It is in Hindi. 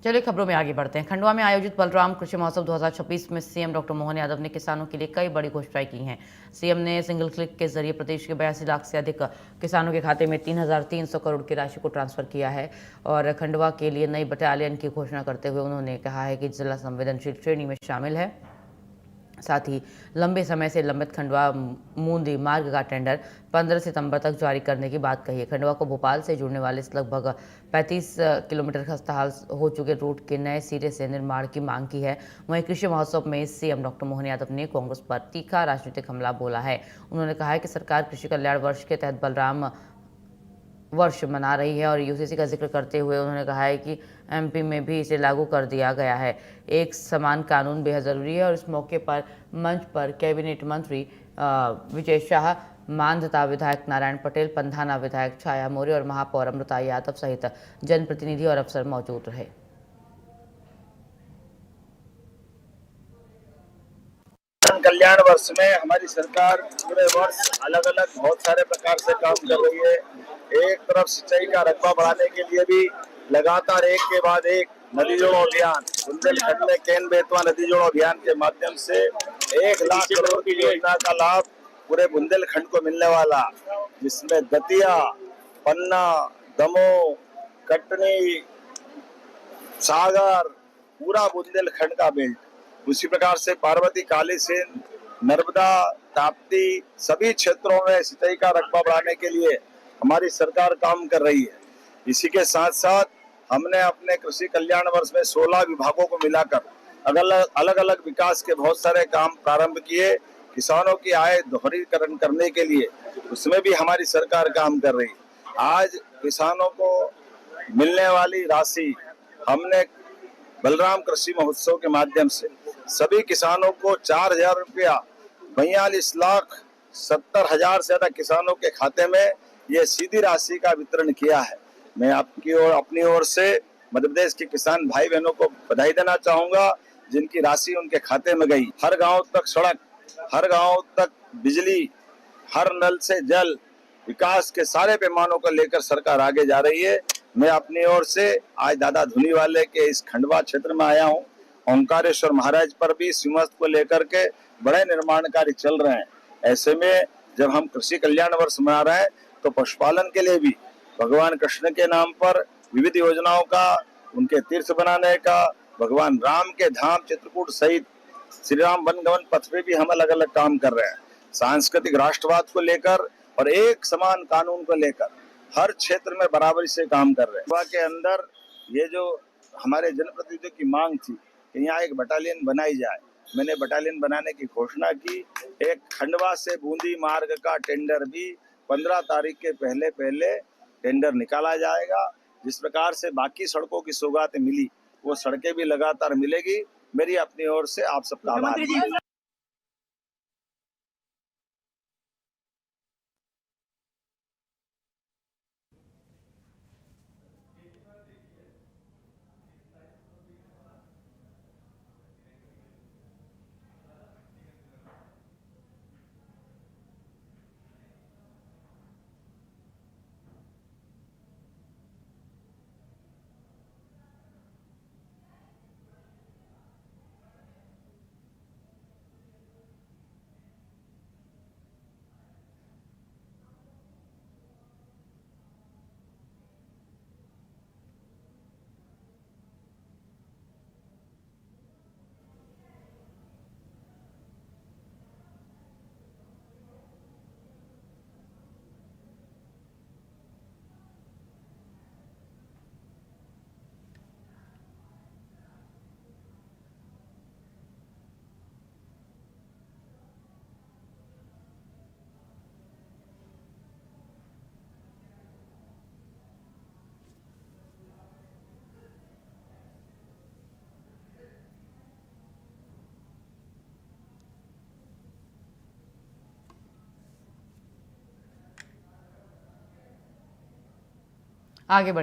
चलिए खबरों में आगे बढ़ते हैं। खंडवा में आयोजित बलराम कृषि महोत्सव 2026 में सीएम डॉक्टर मोहन यादव ने किसानों के लिए कई बड़ी घोषणाएं की हैं। सीएम ने सिंगल क्लिक के जरिए प्रदेश के 82 लाख से अधिक किसानों के खाते में 3,300 करोड़ की राशि को ट्रांसफर किया है और खंडवा के लिए नई बटालियन की घोषणा करते हुए उन्होंने कहा है कि जिला संवेदनशील श्रेणी में शामिल है। साथ ही लंबे समय से लंबित खंडवा मूंदी मार्ग का टेंडर 15 सितंबर तक जारी करने की बात कही है। खंडवा को भोपाल से जुड़ने वाले इस लगभग 35 किलोमीटर खस्ताहाल हो चुके रूट के नए सिरे से निर्माण की मांग की है। वहीं कृषि महोत्सव में सीएम डॉक्टर मोहन यादव ने कांग्रेस पर तीखा राजनीतिक हमला बोला है। उन्होंने कहा है कि सरकार कृषि कल्याण वर्ष के तहत बलराम वर्ष मना रही है और यूसीसी का जिक्र करते हुए उन्होंने कहा है कि एमपी में भी इसे लागू कर दिया गया है। एक समान कानून बेहद जरूरी है और इस मौके पर मंच पर कैबिनेट मंत्री विजय शाह, मांधाता विधायक नारायण पटेल, पंधाना विधायक छाया मौर्य और महापौर अमृता यादव सहित जनप्रतिनिधि और अफसर मौजूद रहे। कल्याण वर्ष में हमारी सरकार पूरे वर्ष अलग अलग बहुत सारे प्रकार से काम कर रही है। एक तरफ सिंचाई का रकबा बढ़ाने के लिए भी लगातार एक के बाद एक नदी जोड़ो अभियान, बुंदेलखंड में केन बेतवा नदी जोड़ो अभियान के माध्यम से 1 लाख करोड़ की योजना का लाभ पूरे बुंदेलखंड को मिलने वाला, जिसमें दतिया, पन्ना, दमोह, कटनी, सागर, पूरा बुंदेलखंड का बेल्ट, उसी प्रकार से पार्वती, काली सिंध, नर्मदा, ताप्ती, सभी क्षेत्रों में सिंचाई का रकबा बढ़ाने के लिए हमारी सरकार काम कर रही है। इसी के साथ साथ हमने अपने कृषि कल्याण वर्ष में 16 विभागों को मिलाकर अलग अलग विकास के बहुत सारे काम प्रारंभ किए। किसानों की आय दोहरीकरण करने के लिए उसमें भी हमारी सरकार काम कर रही है। आज किसानों को मिलने वाली राशि हमने बलराम कृषि महोत्सव के माध्यम से सभी किसानों को 4,000 रुपया 42,70,000 से ज्यादा किसानों के खाते में ये सीधी राशि का वितरण किया है। मैं आपकी और अपनी ओर से मध्य प्रदेश के किसान भाई बहनों को बधाई देना चाहूंगा, जिनकी राशि उनके खाते में गई। हर गांव तक सड़क, हर गांव तक बिजली, हर नल से जल, विकास के सारे पैमानों को लेकर सरकार आगे जा रही है। मैं अपनी ओर से आज दादा धुनी वाले के इस खंडवा क्षेत्र में आया हूँ। ओंकारेश्वर महाराज पर भी सिंहस्थ को लेकर के बड़े निर्माण कार्य चल रहे हैं। ऐसे में जब हम कृषि कल्याण वर्ष मना रहे हैं तो पशुपालन के लिए भी भगवान कृष्ण के नाम पर विविध योजनाओं का, उनके तीर्थ बनाने का, भगवान राम के धाम चित्रकूट सहित श्री राम वनगमन पथ पे भी हम अलग अलग काम कर रहे हैं। सांस्कृतिक राष्ट्रवाद को लेकर और एक समान कानून को लेकर हर क्षेत्र में बराबरी से काम कर रहे हैं। खंडवा के अंदर ये जो हमारे जनप्रतिनिधियों की मांग थी कि यहाँ एक बटालियन बनाई जाए, मैंने बटालियन बनाने की घोषणा की। एक खंडवा से बूंदी मार्ग का टेंडर भी 15 तारीख के पहले पहले टेंडर निकाला जाएगा। जिस प्रकार से बाकी सड़कों की सौगातें मिली, वो सड़कें भी लगातार मिलेगी। मेरी अपनी ओर से आप सबका आभार। आगे बढ़े।